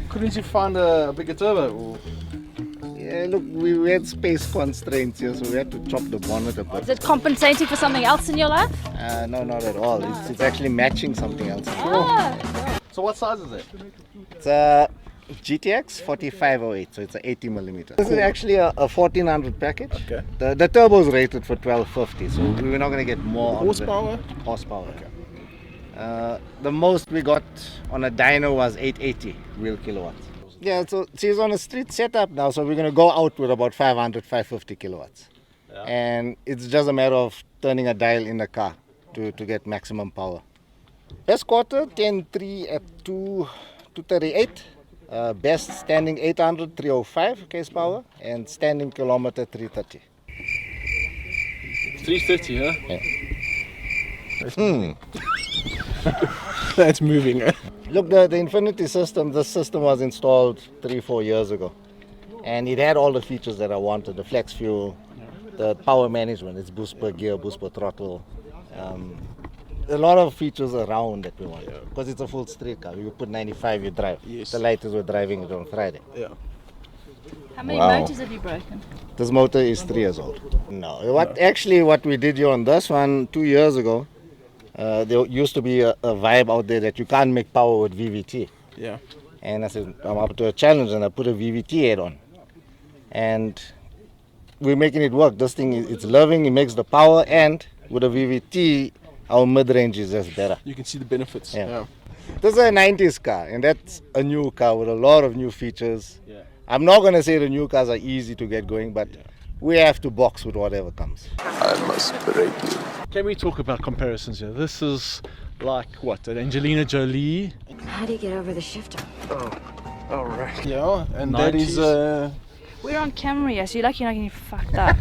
Couldn't you find a bigger turbo? Yeah, look, we had space constraints here, so we had to chop the bonnet a bit. Is it compensating for something else in your life? No, not at all. It's actually matching something else. So what size is it? It's a GTX 4508, so it's a 80mm. This is actually a 1400 package. Okay. The turbo is rated for 1250, so we're not going to get more Horsepower? Horsepower. Okay. The most we got on a dyno was 880 real kilowatts. Yeah, so she's on a street setup now, so we're going to go out with about 500, 550 kilowatts. Yeah. And it's just a matter of turning a dial in the car to get maximum power. Best quarter, 10.3 at 238. Best standing 800, 305 case power. And standing kilometer, 330. 330, huh? Yeah. That's moving. Look, the Infinity system, this system was installed 3-4 years ago. And it had all the features that I wanted. The flex fuel, the power management, it's boost per gear, boost per throttle. A lot of features around that we wanted. Because it's a full street car. You put 95, you drive. Yes. The lighters were driving it on Friday. Yeah. How many motors have you broken? This motor is 3 years old. No. Actually, what we did here on this one 2 years ago, there used to be a vibe out there that you can't make power with VVT. Yeah. And I said, I'm up to a challenge, and I put a VVT head on. And we're making it work. This thing, it's loving, it makes the power, and with a VVT, our mid-range is just better. You can see the benefits. Yeah. This is a 90s car, and that's a new car with a lot of new features. Yeah. I'm not going to say the new cars are easy to get going, but we have to box with whatever comes. I must break you. Can we talk about comparisons here? This is like what, an Angelina Jolie? How do you get over the shifter? Oh, right. Yeah, and 90s. that is We're on camera, yes. You're lucky you're not getting fucked up.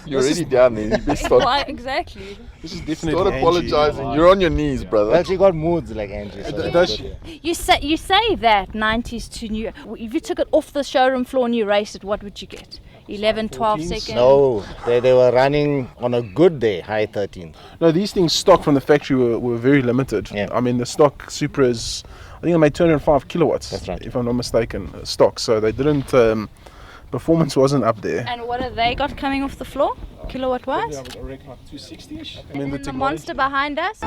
You're already down there. You best start, Why exactly? this is definitely start Angie. apologizing. You're on your knees, brother. Well, she got moods like Angie. So Does that's she? good, yeah. You say that 90s to new. If you took it off the showroom floor and you raced it, what would you get? 11, 12 seconds? No, they were running on a good day, high 13. No, these things stock from the factory were very limited. Yeah. I mean, the stock Supras, I think they made 205 kilowatts. That's right. If I'm not mistaken, stock. So they didn't, performance wasn't up there. And what have they got coming off the floor, kilowatt wise? I reckon like 260-ish. I And mean, then the monster behind us.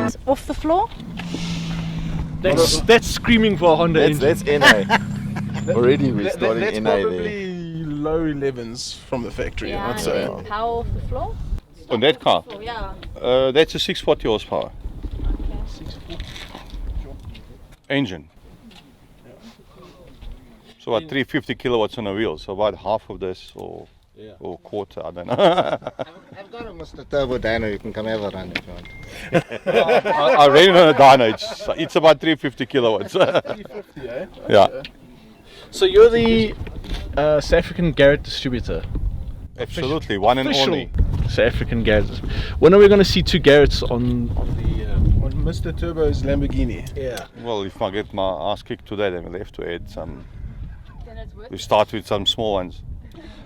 It's off the floor. That's screaming for a Honda engine. That's NI. Already we're starting That's NI there. probably low 11s from the factory, Yeah, I'd say. and then power off the floor. On that car? Oh, yeah. That's a 640 horsepower engine. So about 350 kilowatts on a wheel, so about half of this or quarter, I don't know. I've got a Mr. Turbo dyno, you can come have a run if you want. I ran on a dyno, it's about 350 kilowatts. 350, eh? Yeah, So you're the South African Garrett distributor. absolutely, one and Official only. South African Garrett. When are we going to see two Garretts on the... On Mr. Turbo's Lamborghini. yeah. Well, if I get my ass kicked today, then we'll have to add some. Then it's worth We start with some small ones.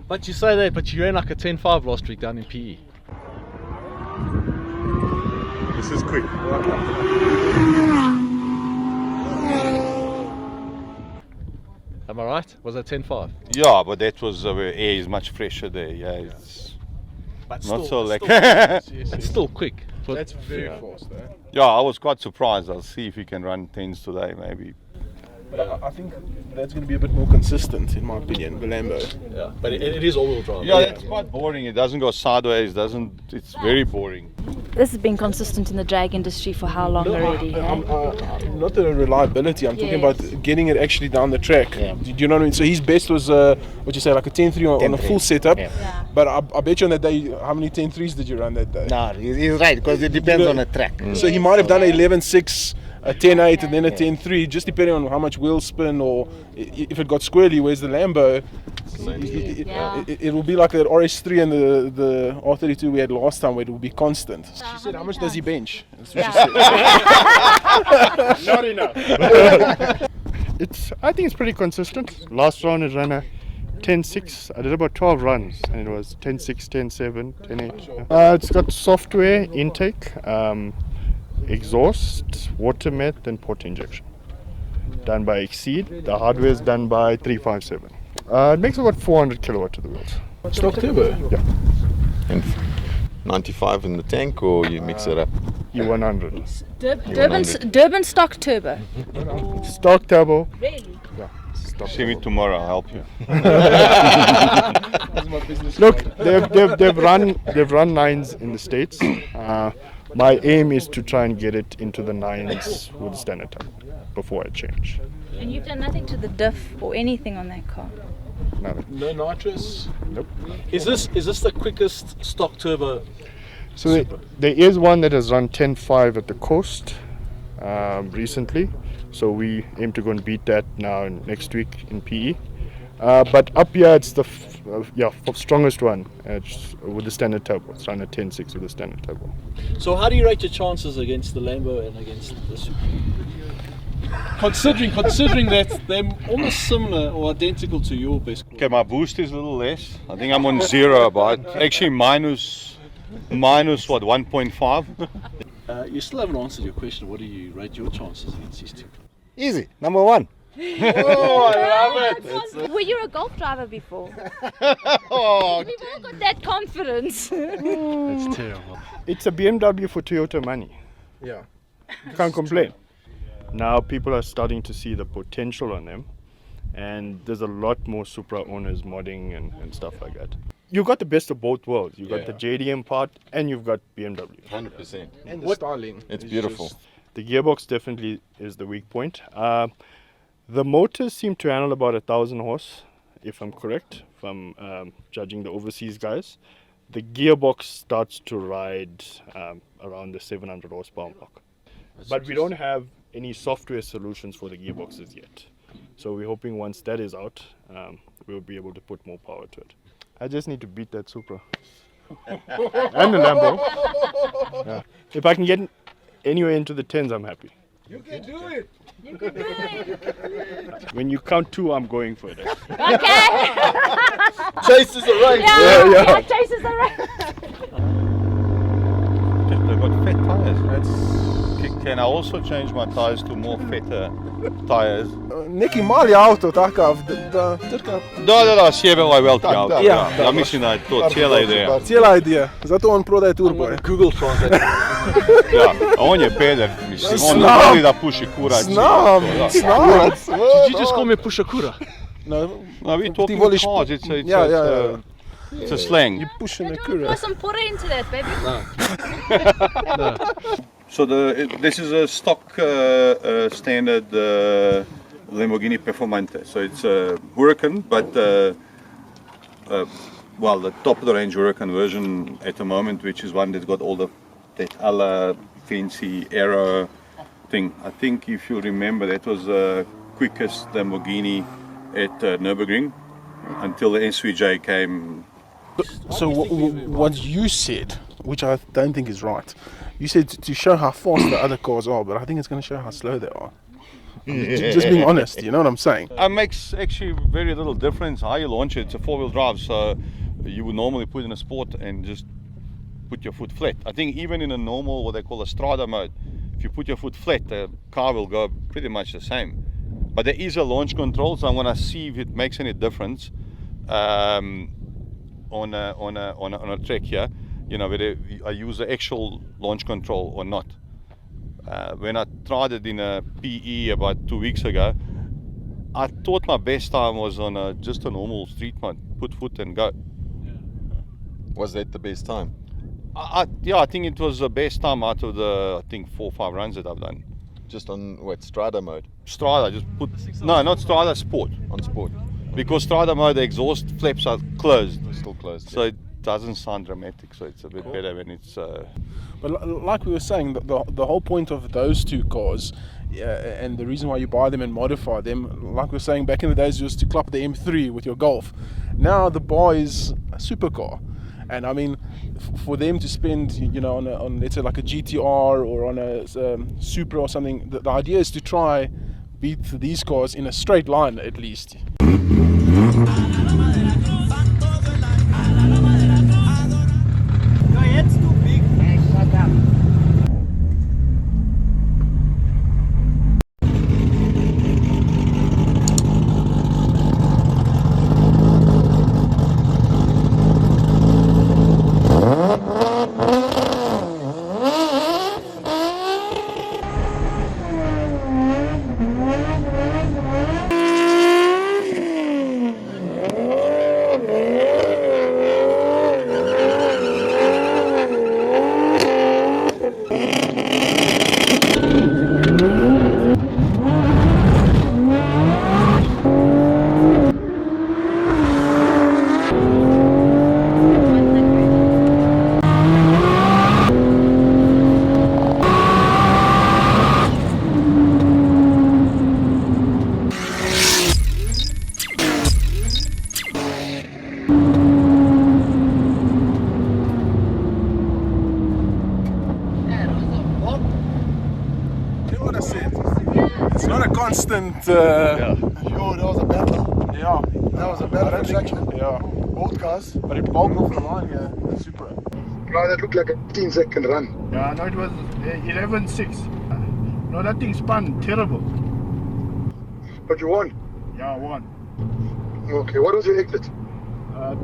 But you say that, but you ran like a 10.5 last week down in PE. This is quick. Am I right? Was that 10.5? Yeah, but that was where air is much fresher there. Yeah, it's But not so like. It's still quick. But That's very fast, eh? Yeah, I was quite surprised. I'll see if he can run 10s today, maybe. But I think that's going to be a bit more consistent, in my opinion, the Lambo. yeah, but it is all-wheel drive. Yeah, it's quite boring. It doesn't go sideways. It's very boring. This has been consistent in the drag industry for how long already? Not the reliability, I'm talking Yes. about getting it actually down the track. Yeah. Do you know what I mean? So his best was, what you say, like a 10.3 on a 10.3, full setup. yeah. Yeah. But I bet you on that day, how many 10.3s did you run that day? No, he's right, because it depends on the track. So he might have done a 11.6, a 10.8, and then a 10.3, just depending on how much wheel spin or if it got squirrely. Whereas the Lambo, It will be like the RS3 and the R32 we had last time, where it will be constant. She said, how much does he bench? That's what she said. Not enough. I think it's pretty consistent. Last round it ran a 10.6. I did about 12 runs and it was 10.6, 10.7, 10.8. It's got software intake, exhaust, water met, and port injection. Done by Exceed. The hardware is done by 357. It makes about 400 kilowatt to the wheels. Stock turbo? Yeah. And 95 in the tank, or you mix it up? E100. Durban stock turbo. Stock turbo. Really? Yeah. Stock See me turbo. tomorrow, I'll help you. Look, they've run nines in the States. My aim is to try and get it into the nines with standard turbo before I change. And you've done nothing to the diff or anything on that car? Nothing. No nitrous? Nope. Is this the quickest stock turbo? So there is one that has run 10.5 at the coast recently. So we aim to go and beat that now next week in PE. But up here it's the strongest one. It's with the standard turbo. It's run a 10.6 with the standard turbo. So how do you rate your chances against the Lambo and against the Supra? Considering that they're almost similar or identical to your best car. Okay, my boost is a little less. I think I'm on 0, but actually minus what, 1.5? You still haven't answered your question. What do you rate your chances against these two? Easy. Number one. Oh, I love it. Were you a golf driver before? We've all got that confidence. That's terrible. It's a BMW for Toyota money. Yeah. You can't complain. Now people are starting to see the potential on them, and there's a lot more Supra owners modding and stuff like that. You've got the best of both worlds. You've got the JDM part and you've got BMW. 100%. And the styling. It's beautiful. The gearbox definitely is the weak point. The motors seem to handle about 1,000 horse, if I'm correct, from judging the overseas guys. The gearbox starts to ride around the 700 horsepower mark. But we don't have any software solutions for the gearboxes yet. So we're hoping once that is out, we'll be able to put more power to it. I just need to beat that Supra. And the Lambo. Yeah. If I can get anywhere into the 10s, I'm happy. You can do it. You can do it. When you count 2, I'm going for it. Okay. Chase is a race. Yeah, Chase is a race. They've got fat tires. Can I also change my tires to more fatter tires? Neki mali auto takav, da trka. Da, sjebe ovaj veliki auto. Ja. Ja mislim da je to cijela ideja. Cijela idea. Zato on prodaje turboje. Google Translate. Ja, a on je peder, mislim. On Znam. voli da puši kurac. Znam. Did you just call me Pushakura? No, No, we talking voliš- cars, it's Yeah. a slang. You pushing a Pour kura. some porter into that, baby. So this is a stock standard Lamborghini Performante. So it's a Huracan, but the top of the range Huracan version at the moment, which is one that's got all that other fancy aero thing. I think if you remember, that was the quickest Lamborghini at Nürburgring until the SVJ came. So what you said, which I don't think is right, you said to show how fast the other cars are, but I think it's going to show how slow they are. Just being honest, you know what I'm saying? It makes actually very little difference how you launch it. It's a four-wheel drive, so you would normally put in a sport and just put your foot flat. I think even in a normal, what they call a strada mode, if you put your foot flat, the car will go pretty much the same. But there is a launch control, so I'm going to see if it makes any difference on a track here. You know, whether I use the actual launch control or not. When I tried it in a PE about 2 weeks ago, I thought my best time was on just a normal street mode, put foot and go. Was that the best time? I think it was the best time out of the 4 or 5 runs that I've done. Just on what, Strada mode? Strada, just put, no, not Strada, Sport. On Sport? Because Strada mode, the exhaust flaps are closed. Still closed. So it doesn't sound dramatic, so it's a bit better when it's... But like we were saying, the whole point of those two cars and the reason why you buy them and modify them, like we were saying back in the days, was to club the M3 with your Golf. Now the bar is a supercar, and I mean, for them to spend, you know, on let's say like a GTR or on a Supra or something, the idea is to try beat these cars in a straight line at least. It's not a constant. Yo, that was a battle. Yeah, That was a battle section. Yeah, Both cars. but it bowled off the line here. The Supra. Wow, that looked like a 15-second run. Yeah, no, it was 11.6. No, that thing spun terrible. But you won. Yeah, I won. Okay, what was your exit?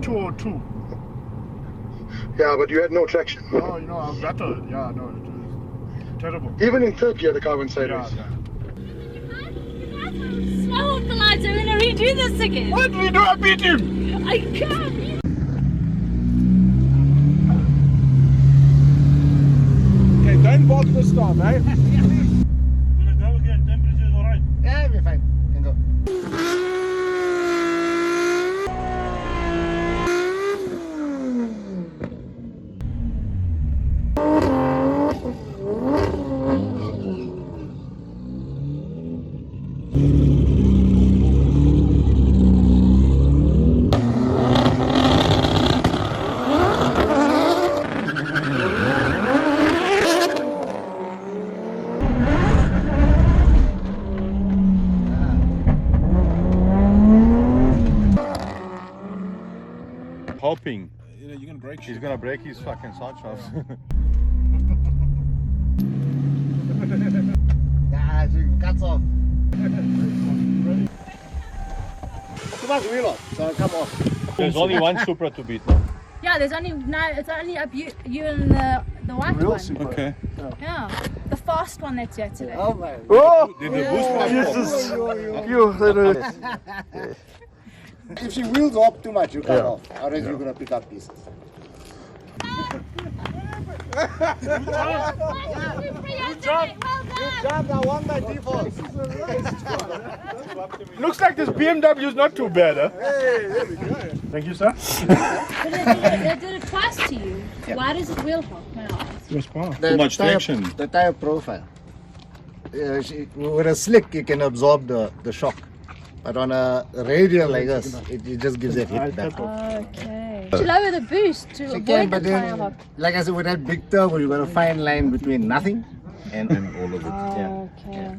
202. Yeah, but you had no traction. No, you know, I battled. Yeah, no, it was terrible. Even in third gear, the car went sideways. Yeah. Slow off the lights, I'm gonna redo this again. What did we do? I beat him. I can't. Okay, don't bother this time, eh? Gonna go again. Temperature's alright. Yeah, it'll be fine. Can go. Hoping You know, you're gonna break he's shit. gonna break his fucking side shafts. Yeah, she cuts off. Too much wheel off, so I'll come off. There's only one Supra to beat now. Yeah, there's only it's only up you and the white Real one. Supra. Okay. Yeah, the fast one that's here today. Oh my. Oh, Did the boost pump Jesus! If she wheels up too much, you cut off. Otherwise, you're gonna pick up pieces. Good job. Jump, I won by default. Looks like this BMW is not too bad, huh? Thank you, sir. They did it twice to you. Why does it wheel hop now? Too much traction. The tire profile. With a slick, you can absorb the shock. But on a radial like this, it just gives a hit back. Okay. To lower the boost to You avoid can, the but tire then, hop. like I said, with that big turbo, you got a fine line between nothing and all of it. Yeah. Okay.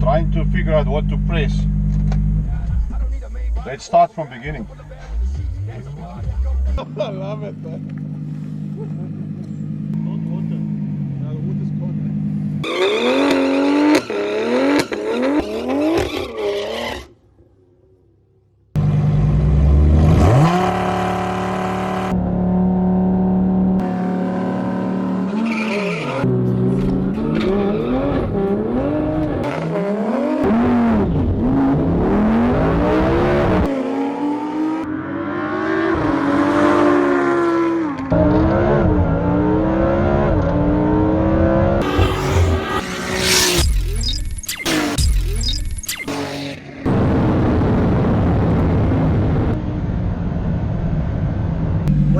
Trying to figure out what to press. Let's start from beginning. I love it, man.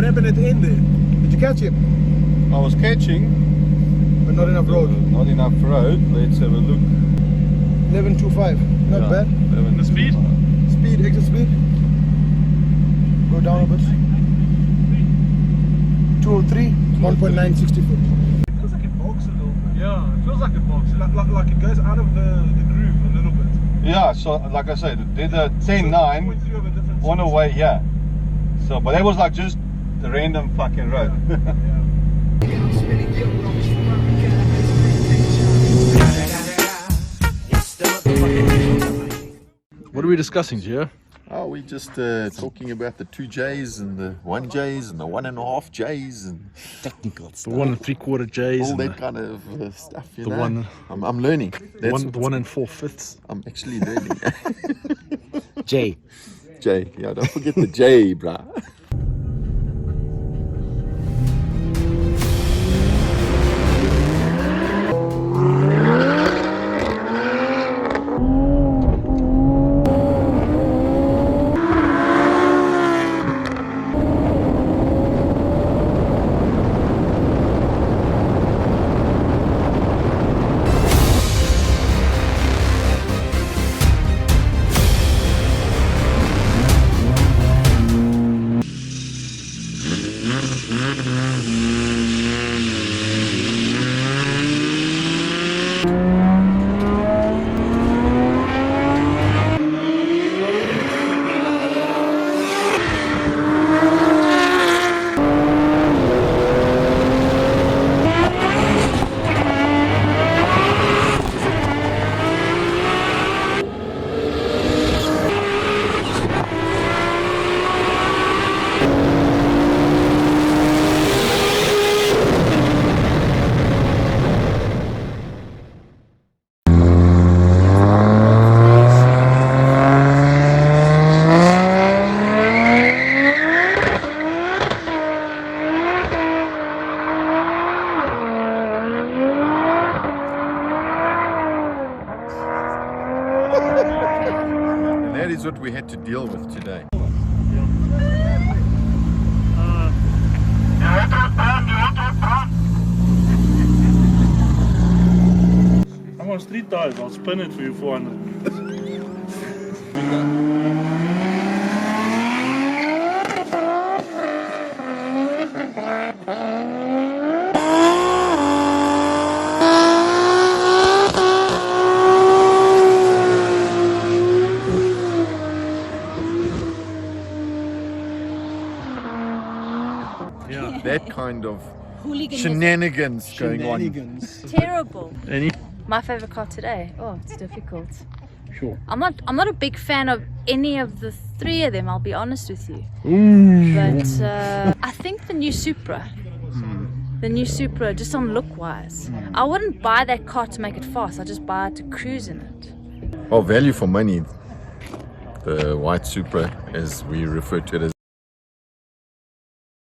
What happened at the end there? Did you catch him? I was catching, But not enough road. not enough road. Let's have a look. 11.25. Not bad. The speed? Speed, exit speed. Go down a bit. 203, 1.960 foot. It feels like it bulks a little bit. Yeah, it feels like it boxes. Like it goes out of the groove a little bit. Yeah, so like I said, did a 10.9 on the way here. So, but that was like just a random fucking road. What are we discussing, Gio? Oh, we just talking about the 2 J's and the 1 J's and the 1.5 J's and technical The stuff. 1 3/4 J's. All and that kind of stuff, you the know. one- I'm learning. the 1 4/5. I'm actually learning. J. J, yeah, don't forget the J, bruh. And that is what we had to deal with today. I'm on street tires. I'll spin it for you 400. That kind of shenanigans going on. Terrible. Any? My favorite car today. Oh, it's difficult. Sure. I'm not a big fan of any of the 3 of them, I'll be honest with you. But I think the new Supra. The new Supra, just on look wise. I wouldn't buy that car to make it fast, I just buy it to cruise in it. Well, value for money. The white Supra, as we refer to it as.